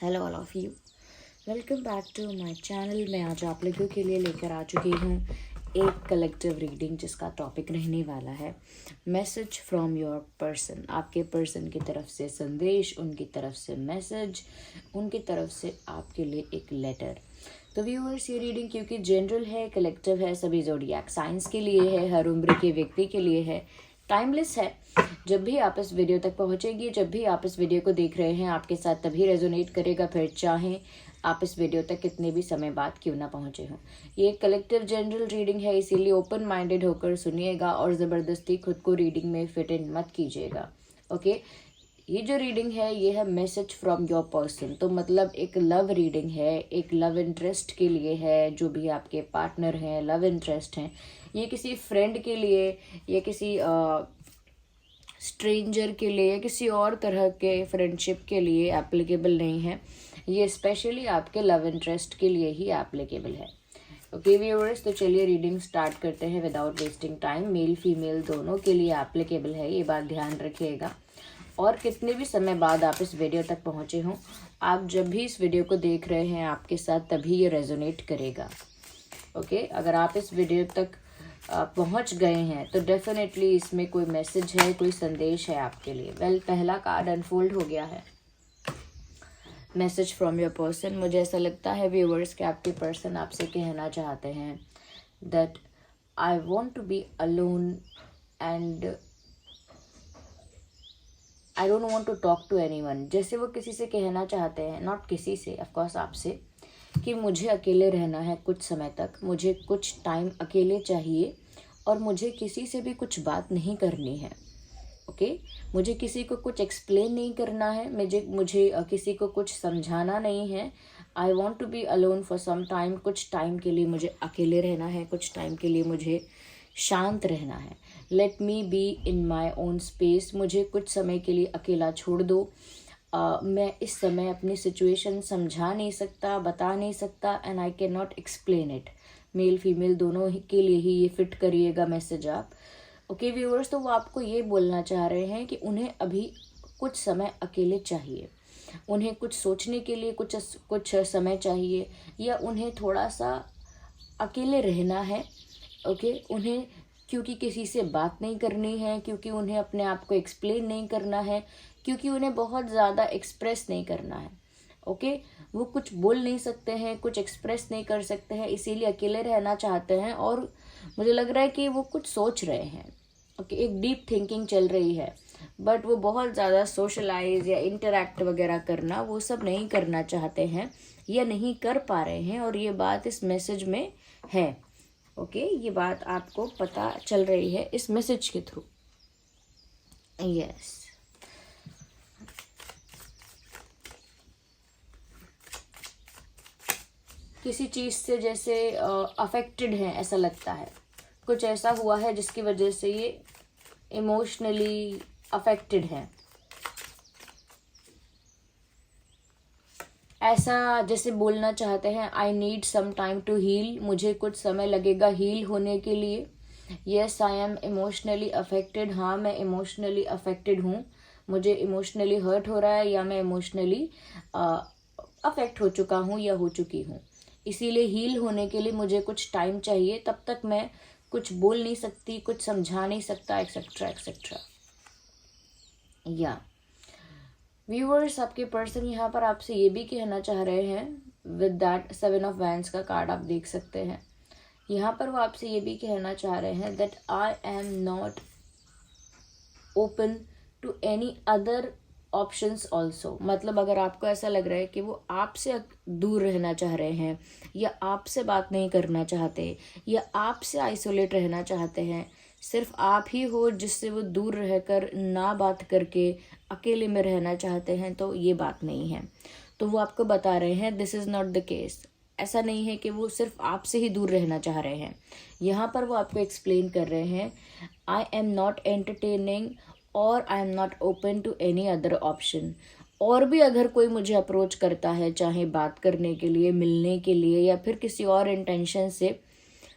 Hello all of you, welcome back to my channel. मैं आज आप लोगों के लिए लेकर आ चुकी हूँ एक कलेक्टिव रीडिंग जिसका टॉपिक रहने वाला है मैसेज फ्रॉम योर पर्सन। आपके पर्सन की तरफ से संदेश, उनकी तरफ से मैसेज, उनकी तरफ से आपके लिए एक लेटर। तो व्यूअर्स, ये रीडिंग क्योंकि जनरल है, कलेक्टिव है, सभी ज़ोडिएक साइंस के लिए है, हर उम्र के व्यक्ति के लिए है, टाइमलेस है। जब भी आप इस वीडियो तक पहुंचेंगे, जब भी आप इस वीडियो को देख रहे हैं, आपके साथ तभी रेजोनेट करेगा, फिर चाहें आप इस वीडियो तक कितने भी समय बाद क्यों ना पहुंचे हों। ये एक कलेक्टिव जनरल रीडिंग है, इसीलिए ओपन माइंडेड होकर सुनिएगा और ज़बरदस्ती खुद को रीडिंग में फिट इन मत कीजिएगा। ओके, ये जो रीडिंग है ये है मैसेज फ्रॉम योर पर्सन। तो मतलब एक लव रीडिंग है, एक लव इंटरेस्ट के लिए है। जो भी आपके पार्टनर हैं, लव इंटरेस्ट हैं, ये किसी फ्रेंड के लिए या किसी स्ट्रेंजर के लिए या किसी और तरह के फ्रेंडशिप के लिए एप्लीकेबल नहीं है। ये स्पेशली आपके लव इंटरेस्ट के लिए ही एप्लीकेबल है। ओके व्यूअर्स, तो चलिए रीडिंग स्टार्ट करते हैं without wasting time. Male female दोनों के लिए एप्लीकेबल है, ये बात ध्यान रखिएगा। और कितने भी समय बाद आप इस वीडियो तक पहुंचे हों, आप जब भी इस वीडियो को देख रहे हैं आपके साथ तभी ये रेजोनेट करेगा। ओके, अगर आप इस वीडियो तक पहुंच गए हैं तो डेफिनेटली इसमें कोई मैसेज है, कोई संदेश है आपके लिए। वेल, पहला कार्ड अनफोल्ड हो गया है, मैसेज फ्रॉम योर पर्सन। मुझे ऐसा लगता है व्यूअर्स कि आपके पर्सन आपसे कहना चाहते हैं that I want to be alone and I don't want to talk to anyone. जैसे वो किसी से कहना चाहते हैं, नॉट किसी से, ऑफकोर्स आपसे, कि मुझे अकेले रहना है कुछ समय तक, मुझे कुछ टाइम अकेले चाहिए और मुझे किसी से भी कुछ बात नहीं करनी है। ओके, मुझे किसी को कुछ एक्सप्लेन नहीं करना है, मुझे किसी को कुछ समझाना नहीं है। I want to be alone for some time. कुछ टाइम के लिए मुझे अकेले रहना है, कुछ टाइम के लिए मुझे शांत रहना है। Let me be in my own space. मुझे कुछ समय के लिए अकेला छोड़ दो। मैं इस समय अपनी सिचुएशन समझा नहीं सकता, बता नहीं सकता, and I can not explain it. Male female दोनों के लिए ही ये फिट करिएगा मैसेज आप। ओके व्यूअर्स, तो वो आपको ये बोलना चाह रहे हैं कि उन्हें अभी कुछ समय अकेले चाहिए, उन्हें कुछ सोचने के लिए कुछ समय चाहिए, या उन्हें थोड़ा सा अकेले रहना है। ओके, उन्हें क्योंकि किसी से बात नहीं करनी है, क्योंकि उन्हें अपने आप को एक्सप्लेन नहीं करना है, क्योंकि उन्हें बहुत ज़्यादा एक्सप्रेस नहीं करना है। ओके, वो कुछ बोल नहीं सकते हैं, कुछ एक्सप्रेस नहीं कर सकते हैं, इसीलिए अकेले रहना चाहते हैं। और मुझे लग रहा है कि वो कुछ सोच रहे हैं। ओके, एक डीप थिंकिंग चल रही है, बट वो बहुत ज़्यादा सोशलाइज या इंटरेक्ट वगैरह करना वो सब नहीं करना चाहते हैं या नहीं कर पा रहे हैं, और ये बात इस मैसेज में है। ओके, ये बात आपको पता चल रही है इस मैसेज के थ्रू। यस, किसी चीज़ से जैसे अफेक्टेड है, ऐसा लगता है। कुछ ऐसा हुआ है जिसकी वजह से ये इमोशनली अफेक्टेड है। ऐसा जैसे बोलना चाहते हैं, I need some time to heal. मुझे कुछ समय लगेगा हील होने के लिए। Yes, I am emotionally affected. हाँ, मैं इमोशनली अफेक्टेड हूँ, मुझे इमोशनली हर्ट हो रहा है, या मैं इमोशनली अफेक्ट हो चुका हूँ या हो चुकी हूँ। इसीलिए हील होने के लिए मुझे कुछ टाइम चाहिए, तब तक मैं कुछ बोल नहीं सकती, कुछ समझा नहीं सकता, एक्सेट्रा एक्सेट्रा। या व्यूअर्स, आपके पर्सन यहाँ पर आपसे ये भी कहना चाह रहे हैं, विद दैट 7 ऑफ वैंड्स का कार्ड आप देख सकते हैं। यहाँ पर वो आपसे ये भी कहना चाह रहे हैं that I am not open to any other options also. मतलब अगर आपको ऐसा लग रहा है कि वो आपसे दूर रहना चाह रहे हैं, या आपसे बात नहीं करना चाहते, या आपसे आइसोलेट रहना चाहते हैं, सिर्फ आप ही हो जिससे वो दूर रहकर ना बात करके अकेले में रहना चाहते हैं, तो ये बात नहीं है। तो वो आपको बता रहे हैं this is not the case. ऐसा नहीं है कि वो सिर्फ आपसे ही दूर रहना चाह रहे हैं। यहाँ पर वो आपको एक्सप्लेन कर रहे हैं, आई एम नॉट एंटरटेनिंग और I am not open to any other option. और भी अगर कोई मुझे अप्रोच करता है, चाहे बात करने के लिए, मिलने के लिए, या फिर किसी और इंटेंशन से,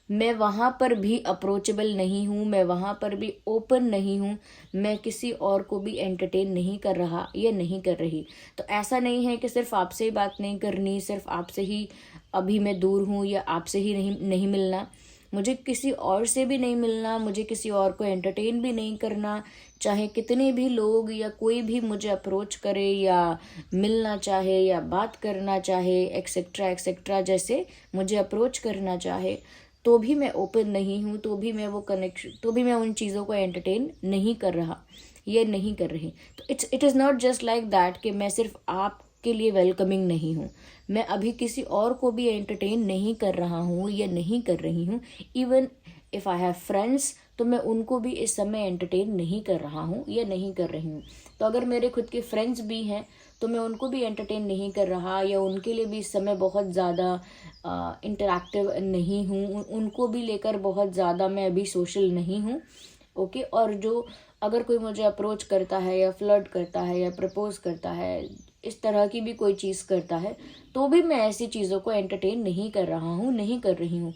मैं वहाँ पर भी अप्रोचेबल नहीं हूँ, मैं वहाँ पर भी ओपन नहीं हूँ, मैं किसी और को भी एंटरटेन नहीं कर रहा या नहीं कर रही। तो ऐसा नहीं है कि सिर्फ आपसे ही बात नहीं करनी, सिर्फ आपसे ही अभी मैं दूर हूँ या आपसे ही नहीं मिलना, मुझे किसी और से भी नहीं मिलना, मुझे किसी और को एंटरटेन भी नहीं करना। चाहे कितने भी लोग या कोई भी मुझे अप्रोच करे या मिलना चाहे या बात करना चाहे, एक्सेट्रा एक्सेट्रा, जैसे मुझे अप्रोच करना चाहे, तो भी मैं ओपन नहीं हूँ, तो भी मैं वो कनेक्शन, तो भी मैं उन चीज़ों को एंटरटेन नहीं कर रहा, ये नहीं कर रही। तो it is not just like that कि मैं सिर्फ आपके लिए वेलकमिंग नहीं हूँ, मैं अभी किसी और को भी एंटरटेन नहीं कर रहा हूँ या नहीं कर रही हूँ। Even if I have friends, तो मैं उनको भी इस समय एंटरटेन नहीं कर रहा हूँ या नहीं कर रही हूँ। तो अगर मेरे खुद के फ्रेंड्स भी हैं तो मैं उनको भी एंटरटेन नहीं कर रहा या उनके लिए भी इस समय बहुत ज़्यादा इंटरैक्टिव नहीं हूँ, उनको भी लेकर बहुत ज़्यादा मैं अभी सोशल नहीं हूँ। ओके, और जो अगर कोई मुझे अप्रोच करता है या फ्लर्ट करता है या प्रपोज करता है, इस तरह की भी कोई चीज़ करता है, तो भी मैं ऐसी चीज़ों को एंटरटेन नहीं कर रहा हूँ, नहीं कर रही हूँ।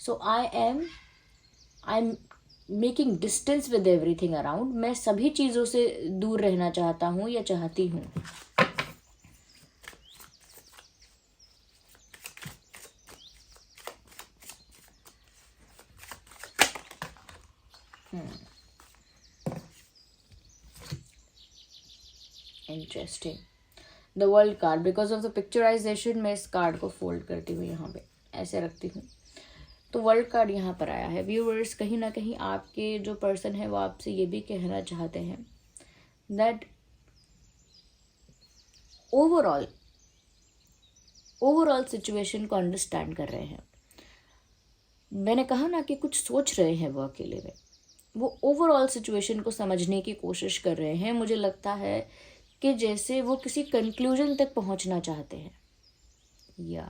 So I am making distance with everything around. मैं सभी चीज़ों से दूर रहना चाहता हूँ या चाहती हूँ। Interesting. The world card, because of the picturization मैं इस कार्ड को फोल्ड करती हूँ, यहाँ पे ऐसे रखती हूँ, तो वर्ल्ड कार्ड यहाँ पर आया है। व्यूअर्स, कहीं ना कहीं आपके जो पर्सन है वो आपसे ये भी कहना चाहते हैं दैट ओवरऑल सिचुएशन को अंडरस्टैंड कर रहे हैं। मैंने कहा ना कि कुछ सोच रहे हैं वो अकेले में, वो ओवरऑल सिचुएशन को समझने की कोशिश कर रहे हैं। मुझे लगता है कि जैसे वो किसी कंक्लूजन तक पहुंचना चाहते हैं, या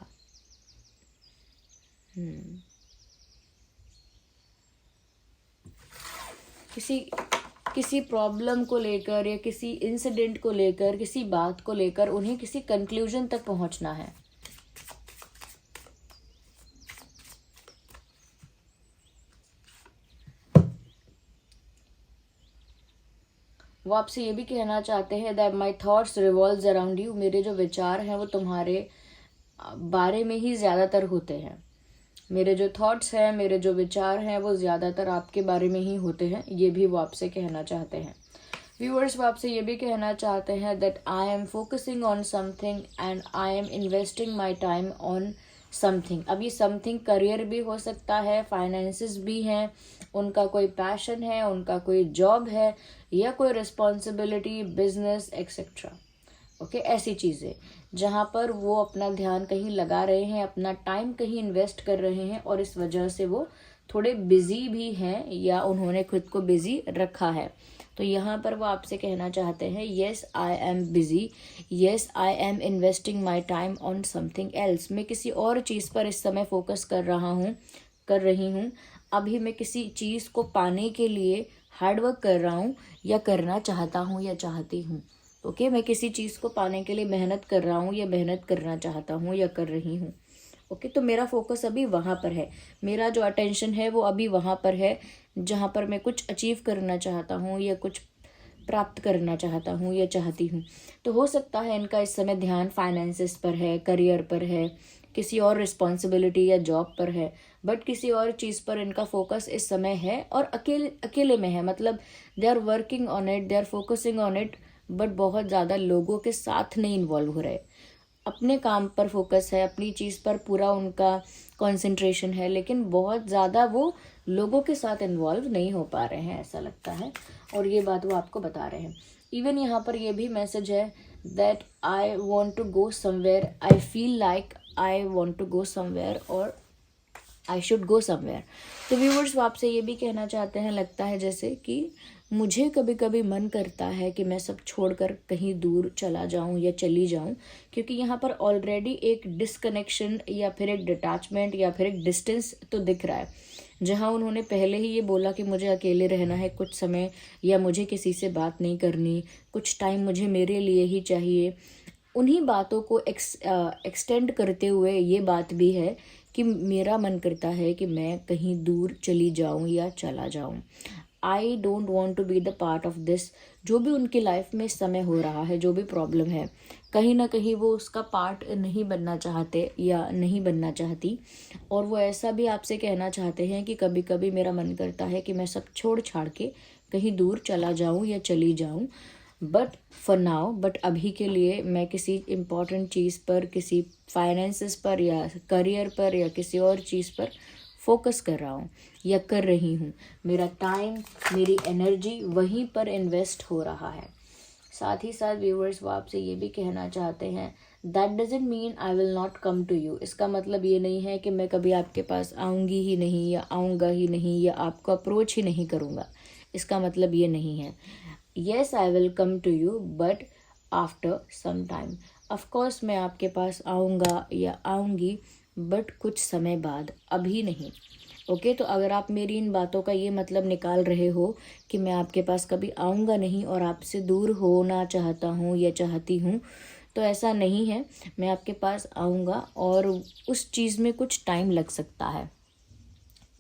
किसी प्रॉब्लम को लेकर या किसी इंसिडेंट को लेकर, किसी बात को लेकर उन्हें किसी कंक्लूजन तक पहुंचना है। वो आपसे ये भी कहना चाहते हैं that my thoughts revolves around you. मेरे जो विचार हैं वो तुम्हारे बारे में ही ज़्यादातर होते हैं। मेरे जो थॉट्स हैं, मेरे जो विचार हैं, वो ज़्यादातर आपके बारे में ही होते हैं, ये भी वो आपसे कहना चाहते हैं। व्यूअर्स, वो आपसे ये भी कहना चाहते हैं that I am focusing on something and I am investing my time on something. अब ये समथिंग करियर भी हो सकता है, फाइनेंसेस भी हैं, उनका कोई पैशन है, उनका कोई जॉब है या कोई रिस्पॉन्सिबिलिटी, बिजनेस एक्सेट्रा। ओके, ऐसी चीज़ें जहाँ पर वो अपना ध्यान कहीं लगा रहे हैं, अपना टाइम कहीं इन्वेस्ट कर रहे हैं और इस वजह से वो थोड़े बिजी भी हैं या उन्होंने खुद को बिजी रखा है। तो यहाँ पर वो आपसे कहना चाहते हैं yes I am busy, yes I M investing my time on something else. मैं किसी और चीज़ पर इस समय फोकस कर रही हूँ। अभी मैं किसी चीज़ को पाने के लिए हार्डवर्क कर रहा हूँ या करना चाहता हूँ या चाहती हूँ। ओके, मैं किसी चीज़ को पाने के लिए मेहनत कर रहा हूँ या मेहनत करना चाहता हूँ या कर रही हूँ। ओके, तो मेरा फोकस अभी वहाँ पर है, मेरा जो अटेंशन है वो अभी वहाँ पर है जहाँ पर मैं कुछ अचीव करना चाहता हूँ या कुछ प्राप्त करना चाहता हूँ या चाहती हूँ। तो हो सकता है इनका इस समय ध्यान फाइनेंसेस पर है, करियर पर है, किसी और रिस्पॉन्सिबिलिटी या जॉब पर है, बट किसी और चीज़ पर इनका फोकस इस समय है और अकेले में है। मतलब they are working on it, they are focusing on it, but बहुत ज़्यादा लोगों के साथ नहीं इन्वॉल्व हो रहे। अपने काम पर फोकस है, अपनी चीज़ पर पूरा उनका कंसंट्रेशन है, लेकिन बहुत ज़्यादा वो लोगों के साथ इन्वॉल्व नहीं हो पा रहे हैं, ऐसा लगता है। और ये बात वो आपको बता रहे हैं। इवन यहाँ पर ये भी मैसेज है that I want to go somewhere, I feel like I want to go somewhere और आई शुड गो समवेयर। तो व्यूवर्स, वो आपसे ये भी कहना चाहते हैं, लगता है जैसे कि मुझे कभी कभी मन करता है कि मैं सब छोड़कर कहीं दूर चला जाऊं या चली जाऊं, क्योंकि यहाँ पर ऑलरेडी एक डिस्कनेक्शन या फिर एक डिटैचमेंट या फिर एक डिस्टेंस तो दिख रहा है। जहाँ उन्होंने पहले ही ये बोला कि मुझे अकेले रहना है कुछ समय या मुझे किसी से बात नहीं करनी, कुछ टाइम मुझे मेरे लिए ही चाहिए, उन्हीं बातों को एक्सटेंड करते हुए ये बात भी है कि मेरा मन करता है कि मैं कहीं दूर चली जाऊं या चला जाऊं। I don't want to be the part of this. जो भी उनकी लाइफ में इस समय हो रहा है, जो भी प्रॉब्लम है, कहीं ना कहीं वो उसका पार्ट नहीं बनना चाहते या नहीं बनना चाहती। और वो ऐसा भी आपसे कहना चाहते हैं कि कभी कभी मेरा मन करता है कि मैं सब छोड़ छाड़ के कहीं दूर चला जाऊं या चली जाऊं, बट फॉर नाउ, बट अभी के लिए मैं किसी इम्पॉर्टेंट चीज़ पर, किसी फाइनेंसेस पर या करियर पर या किसी और चीज़ पर फोकस कर रहा हूँ या कर रही हूँ। मेरा टाइम, मेरी एनर्जी वहीं पर इन्वेस्ट हो रहा है। साथ ही साथ व्यूअर्स वो आपसे ये भी कहना चाहते हैं, that doesn't mean I will not come to you. इसका मतलब ये नहीं है कि मैं कभी आपके पास आऊँगी ही नहीं या आऊँगा ही नहीं या आपको अप्रोच ही नहीं करूँगा। इसका मतलब ये नहीं है। Yes I will come to you but after some time. Of course मैं आपके पास आऊँगा या आऊँगी, बट कुछ समय बाद, अभी नहीं। ओके तो अगर आप मेरी इन बातों का ये मतलब निकाल रहे हो कि मैं आपके पास कभी आऊँगा नहीं और आपसे दूर होना चाहता हूँ या चाहती हूँ, तो ऐसा नहीं है। मैं आपके पास आऊँगा और उस चीज़ में कुछ टाइम लग सकता है।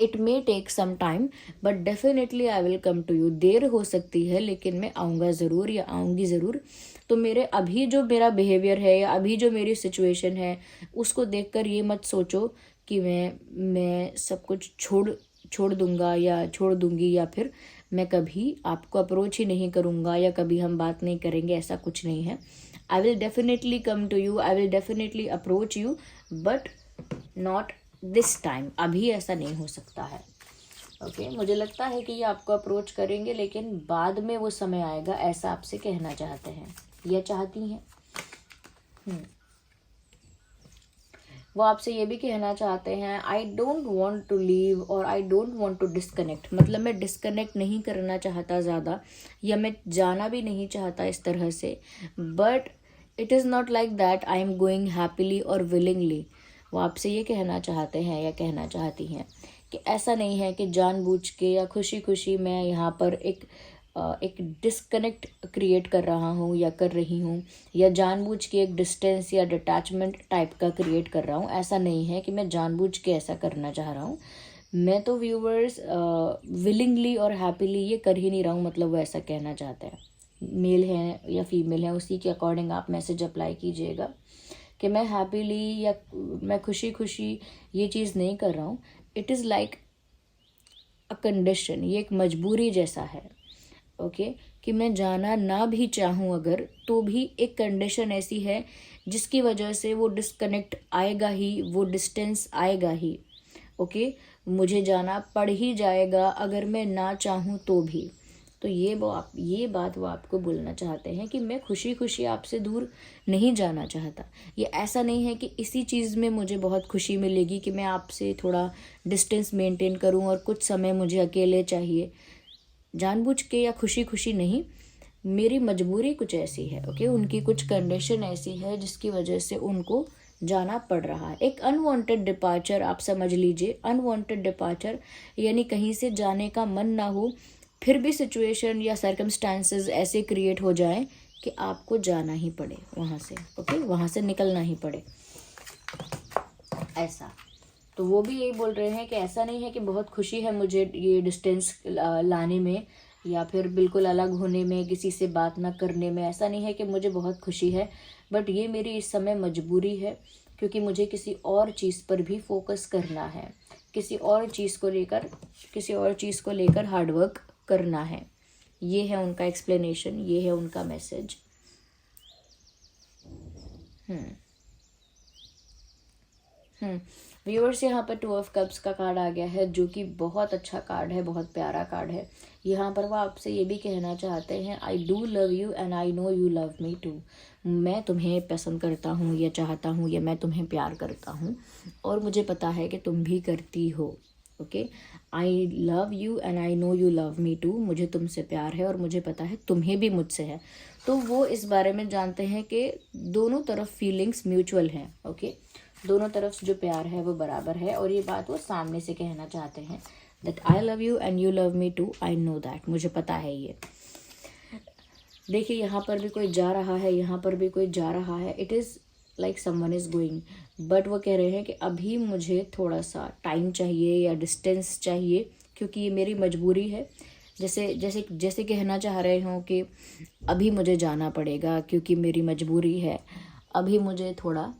It may take some time but definitely I will come to you. देर हो सकती है लेकिन मैं आऊँगा ज़रूर या आऊँगी ज़रूर। तो मेरे अभी जो मेरा बिहेवियर है या अभी जो मेरी सिचुएशन है, उसको देखकर ये मत सोचो कि मैं सब कुछ छोड़ दूंगा या छोड़ दूंगी, या फिर मैं कभी आपको अप्रोच ही नहीं करूँगा या कभी हम बात नहीं करेंगे। ऐसा कुछ नहीं है। I will definitely come to you, I will definitely approach you, but not this time. अभी ऐसा नहीं हो सकता है। ओके मुझे लगता है कि ये आपको अप्रोच करेंगे लेकिन बाद में वो समय आएगा, ऐसा आपसे कहना चाहते हैं या चाहती हैं। वो आपसे ये भी कहना चाहते हैं, I don't want to leave और I don't want to disconnect. मतलब मैं डिस्कनेक्ट नहीं करना चाहता ज़्यादा, या मैं जाना भी नहीं चाहता इस तरह से, but it is not like that I am going happily और विलिंगली। वो आपसे ये कहना चाहते हैं या कहना चाहती हैं कि ऐसा नहीं है कि जानबूझ के या खुशी खुशी मैं यहाँ पर एक डिस्कनेक्ट क्रिएट कर रहा हूँ या कर रही हूँ, या जानबूझ के एक डिस्टेंस या डिटैचमेंट टाइप का क्रिएट कर रहा हूँ। ऐसा नहीं है कि मैं जानबूझ के ऐसा करना चाह रहा हूँ। मैं तो व्यूवर्स विलिंगली और हैप्पीली ये कर ही नहीं रहा हूँ, मतलब वो ऐसा कहना चाहते हैं। मेल हैं या फीमेल हैं, उसी के अकॉर्डिंग आप मैसेज अप्लाई कीजिएगा कि मैं हैप्पीली या मैं खुशी खुशी ये चीज़ नहीं कर रहा हूँ। It is like a condition, ये एक मजबूरी जैसा है। ओके कि मैं जाना ना भी चाहूँ अगर, तो भी एक कंडीशन ऐसी है जिसकी वजह से वो डिस्कनेक्ट आएगा ही, वो डिस्टेंस आएगा ही। ओके मुझे जाना पड़ ही जाएगा अगर मैं ना चाहूँ तो भी। तो ये बात वो आपको बोलना चाहते हैं कि मैं खुशी खुशी आपसे दूर नहीं जाना चाहता। ये ऐसा नहीं है कि इसी चीज़ में मुझे बहुत खुशी मिलेगी कि मैं आपसे थोड़ा डिस्टेंस मेंटेन करूं और कुछ समय मुझे अकेले चाहिए। जानबूझ के या खुशी खुशी नहीं, मेरी मजबूरी कुछ ऐसी है। ओके उनकी कुछ कंडीशन ऐसी है जिसकी वजह से उनको जाना पड़ रहा है। एक अनवांटेड डिपार्चर आप समझ लीजिए। अनवांटेड डिपार्चर यानी कहीं से जाने का मन ना हो, फिर भी सिचुएशन या सर्कमस्टांसेस ऐसे क्रिएट हो जाए कि आपको जाना ही पड़े वहाँ से। ओके वहाँ से निकलना ही पड़े ऐसा। तो वो भी यही बोल रहे हैं कि ऐसा नहीं है कि बहुत खुशी है मुझे ये डिस्टेंस लाने में या फिर बिल्कुल अलग होने में, किसी से बात ना करने में। ऐसा नहीं है कि मुझे बहुत खुशी है, बट ये मेरी इस समय मजबूरी है क्योंकि मुझे किसी और चीज़ पर भी फोकस करना है, किसी और चीज़ को लेकर हार्डवर्क करना है। ये है उनका एक्सप्लेनेशन, ये है उनका मैसेज। व्यूअर्स यहाँ पर 2 ऑफ कप्स का कार्ड आ गया है जो कि बहुत अच्छा कार्ड है, बहुत प्यारा कार्ड है। यहाँ पर वो आपसे ये भी कहना चाहते हैं, I do love you and I know you love me too. मैं तुम्हें पसंद करता हूँ या चाहता हूँ या मैं तुम्हें प्यार करता हूँ और मुझे पता है कि तुम भी करती हो। Okay I love you and I know you love me too. मुझे तुमसे प्यार है और मुझे पता है तुम्हें भी मुझसे है। तो वो इस बारे में जानते हैं कि दोनों तरफ फीलिंग्स म्यूचुअल हैं। ओके दोनों तरफ जो प्यार है वो बराबर है और ये बात वो सामने से कहना चाहते हैं that I love you and you love me too, I know that. मुझे पता है ये। देखिए यहाँ पर भी कोई जा रहा है, यहाँ पर भी कोई जा रहा है। It is like someone is going. But वो कह रहे हैं कि अभी मुझे थोड़ा सा टाइम चाहिए या डिस्टेंस चाहिए, क्योंकि ये मेरी मजबूरी है। जैसे जैसे जैसे कहना चाह रहे हो कि अभी मुझे जाना पड़ेगा क्योंकि मेरी मजबूरी है, अभी मुझे थोड़ा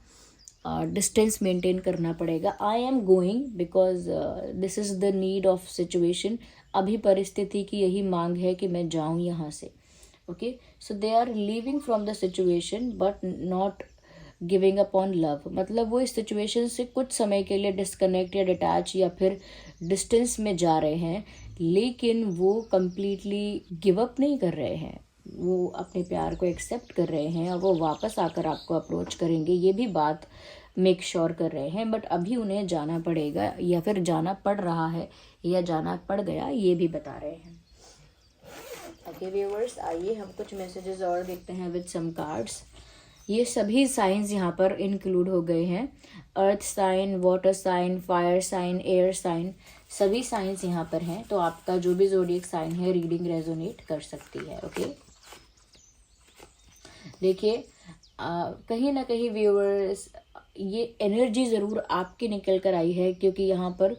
डिस्टेंस मेंटेन करना पड़ेगा। I am going because this is the need of situation. अभी परिस्थिति की यही मांग है कि मैं जाऊं यहाँ से। Okay, so they are leaving from the situation but not giving up on love. मतलब वो इस सिचुएशन से कुछ समय के लिए डिस्कनेक्ट या डिटैच या फिर डिस्टेंस में जा रहे हैं, लेकिन वो कम्प्लीटली गिव अप नहीं कर रहे हैं। वो अपने प्यार को एक्सेप्ट कर रहे हैं और वो वापस आकर आपको अप्रोच करेंगे, ये भी बात मेक श्योर कर रहे हैं। बट अभी उन्हें जाना पड़ेगा या फिर जाना पड़ रहा है या जाना पड़ गया, ये भी बता रहे हैं। ओके व्यूअर्स, आइए हम कुछ मैसेजेस और देखते हैं विद सम कार्ड्स। ये सभी साइंस यहाँ पर इंक्लूड हो गए हैं। Earth sign, water sign, fire sign, air sign, सभी साइंस यहाँ पर हैं। तो आपका जो भी ज़ोडिएक साइन है, रीडिंग रेजोनेट कर सकती है। ओके, देखिए कहीं ना कहीं व्यूअर्स ये एनर्जी ज़रूर आपकी निकल कर आई है, क्योंकि यहाँ पर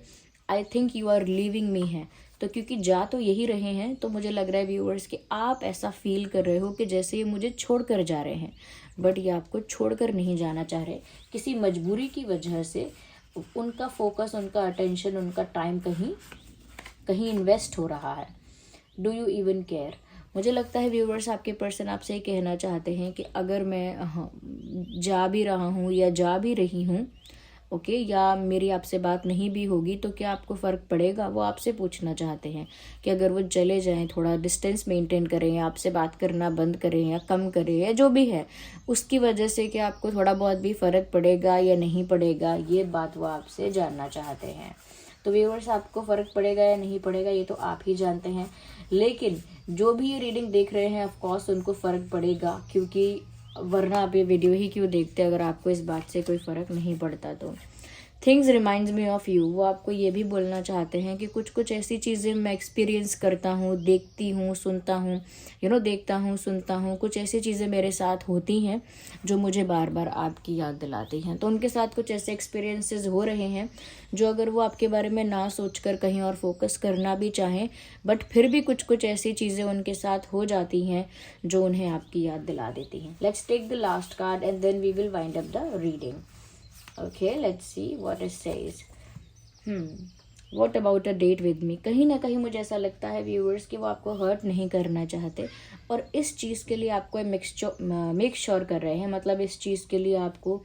I think you are leaving me है। तो क्योंकि जा तो यही रहे हैं, तो मुझे लग रहा है व्यूअर्स कि आप ऐसा फील कर रहे हो कि जैसे ये मुझे छोड़कर जा रहे हैं, बट ये आपको छोड़कर नहीं जाना चाह रहे। किसी मजबूरी की वजह से उनका फोकस, उनका अटेंशन, उनका टाइम कहीं इन्वेस्ट हो रहा है। Do you even care? मुझे लगता है व्यूवर्स आपके पर्सन आपसे ये कहना चाहते हैं कि अगर मैं जा भी रहा हूँ या जा भी रही हूँ, ओके, या मेरी आपसे बात नहीं भी होगी, तो क्या आपको फ़र्क पड़ेगा? वो आपसे पूछना चाहते हैं कि अगर वो चले जाएं, थोड़ा डिस्टेंस मेंटेन करें या आपसे बात करना बंद करें या कम करें या जो भी है, उसकी वजह से कि आपको थोड़ा बहुत भी फ़र्क पड़ेगा या नहीं पड़ेगा, ये बात वो आपसे जानना चाहते हैं। तो व्यूअर्स, आपको फ़र्क पड़ेगा या नहीं पड़ेगा ये तो आप ही जानते हैं, लेकिन जो भी ये रीडिंग देख रहे हैं ऑफ कोर्स उनको फ़र्क पड़ेगा, क्योंकि वरना आप ये वीडियो ही क्यों देखते अगर आपको इस बात से कोई फ़र्क नहीं पड़ता। तो things reminds me of you, वो आपको ये भी बोलना चाहते हैं कि कुछ कुछ ऐसी चीज़ें मैं एक्सपीरियंस करता हूँ, देखती हूँ, सुनता हूँ, देखता हूँ, सुनता हूँ, कुछ ऐसी चीज़ें मेरे साथ होती हैं जो मुझे बार बार आपकी याद दिलाती हैं। तो उनके साथ कुछ ऐसे एक्सपीरियंसेस हो रहे हैं जो अगर वो आपके बारे में ना सोचकर कहीं और फोकस करना भी चाहें, बट फिर भी कुछ कुछ ऐसी चीज़ें उनके साथ हो जाती हैं जो उन्हें आपकी याद दिला देती हैं। Let's take the last card and then we will wind up the reading. Okay, let's see what it says. What about a date with me? कहीं ना कहीं मुझे ऐसा लगता है व्यूअर्स कि वो आपको हर्ट नहीं करना चाहते और इस चीज़ के लिए आपको मेक श्योर कर रहे हैं। मतलब इस चीज़ के लिए आपको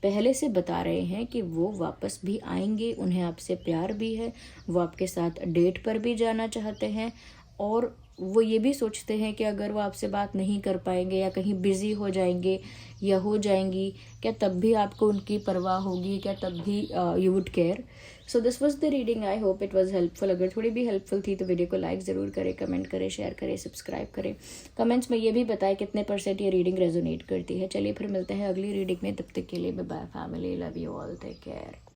पहले से बता रहे हैं कि वो वापस भी आएंगे, उन्हें आपसे प्यार भी है, वो आपके साथ डेट पर भी जाना चाहते हैं और वो ये भी सोचते हैं कि अगर वो आपसे बात नहीं कर पाएंगे या कहीं बिजी हो जाएंगे या हो जाएंगी, क्या तब भी आपको उनकी परवाह होगी? क्या तब भी you would care? So this was the reading. I hope it was helpful. अगर थोड़ी भी हेल्पफुल थी तो वीडियो को लाइक ज़रूर करें, कमेंट करें, शेयर करें, सब्सक्राइब करें। कमेंट्स में ये भी बताएं कितने % ये रीडिंग रेजोनेट करती है। चलिए फिर मिलते हैं अगली रीडिंग में, तब तक के लिए bye bye family, love you all, take care.